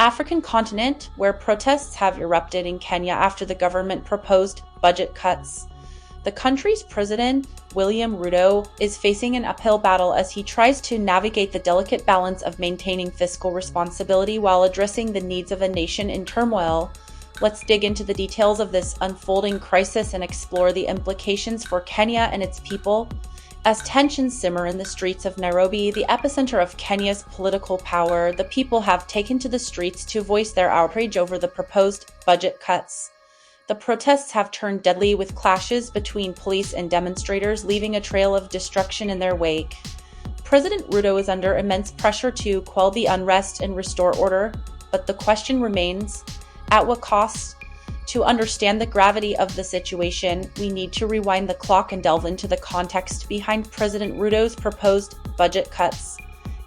African continent, where protests have erupted in Kenya after the government proposed budget cuts. The country's president, William Ruto, is facing an uphill battle as he tries to navigate the delicate balance of maintaining fiscal responsibility while addressing the needs of a nation in turmoil. Let's dig into the details of this unfolding crisis and explore the implications for Kenya and its people. As tensions simmer in the streets of Nairobi, the epicenter of Kenya's political power, the people have taken to the streets to voice their outrage over the proposed budget cuts. The protests have turned deadly with clashes between police and demonstrators, leaving a trail of destruction in their wake. President Ruto is under immense pressure to quell the unrest and restore order, but the question remains, at what cost? To understand the gravity of the situation, we need to rewind the clock and delve into the context behind President Ruto's proposed budget cuts.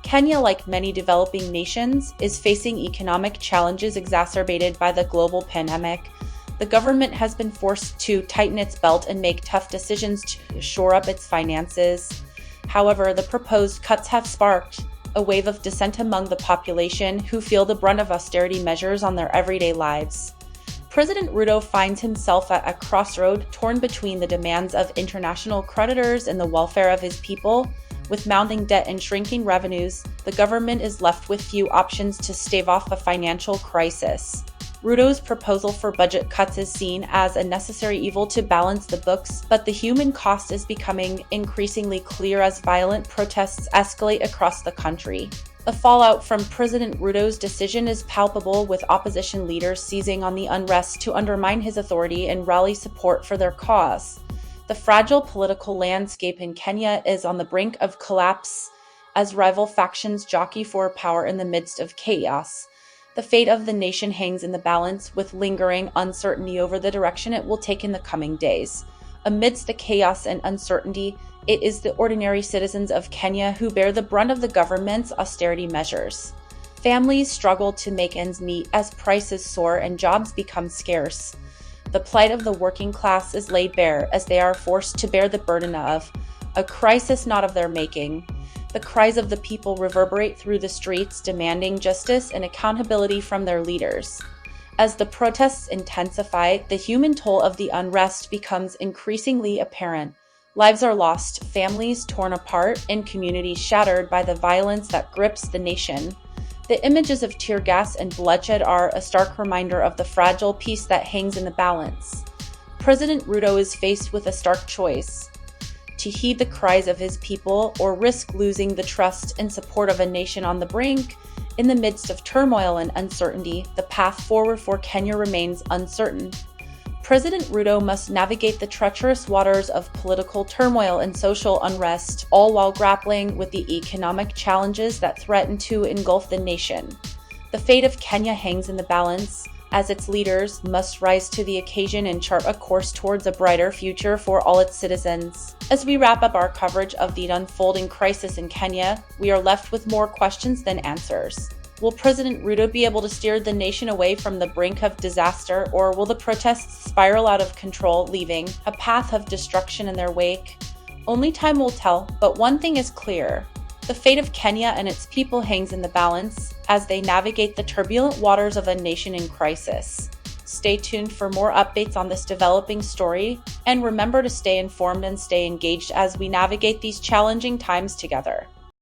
Kenya, like many developing nations, is facing economic challenges exacerbated by the global pandemic. The government has been forced to tighten its belt and make tough decisions to shore up its finances. However, the proposed cuts have sparked a wave of dissent among the population who feel the brunt of austerity measures on their everyday lives. President Ruto finds himself at a crossroad, torn between the demands of international creditors and the welfare of his people. With mounting debt and shrinking revenues, the government is left with few options to stave off a financial crisis. Ruto's proposal for budget cuts is seen as a necessary evil to balance the books, but the human cost is becoming increasingly clear as violent protests escalate across the country. The fallout from President Ruto's decision is palpable, with opposition leaders seizing on the unrest to undermine his authority and rally support for their cause. The fragile political landscape in Kenya is on the brink of collapse as rival factions jockey for power in the midst of chaos. The fate of the nation hangs in the balance, with lingering uncertainty over the direction it will take in the coming days. Amidst the chaos and uncertainty, it is the ordinary citizens of Kenya who bear the brunt of the government's austerity measures. Families struggle to make ends meet as prices soar and jobs become scarce. The plight of the working class is laid bare as they are forced to bear the burden of a crisis not of their making. The cries of the people reverberate through the streets, demanding justice and accountability from their leaders. As the protests intensify, the human toll of the unrest becomes increasingly apparent. Lives are lost, families torn apart, and communities shattered by the violence that grips the nation. The images of tear gas and bloodshed are a stark reminder of the fragile peace that hangs in the balance. President Ruto is faced with a stark choice: to heed the cries of his people or risk losing the trust and support of a nation on the brink. In the midst of turmoil and uncertainty, the path forward for Kenya remains uncertain. President Ruto must navigate the treacherous waters of political turmoil and social unrest, all while grappling with the economic challenges that threaten to engulf the nation. The fate of Kenya hangs in the balance, as its leaders must rise to the occasion and chart a course towards a brighter future for all its citizens. As we wrap up our coverage of the unfolding crisis in Kenya, we are left with more questions than answers. Will President Ruto be able to steer the nation away from the brink of disaster, or will the protests spiral out of control, leaving a path of destruction in their wake? Only time will tell, but one thing is clear: the fate of Kenya and its people hangs in the balance as they navigate the turbulent waters of a nation in crisis. Stay tuned for more updates on this developing story, and remember to stay informed and stay engaged as we navigate these challenging times together.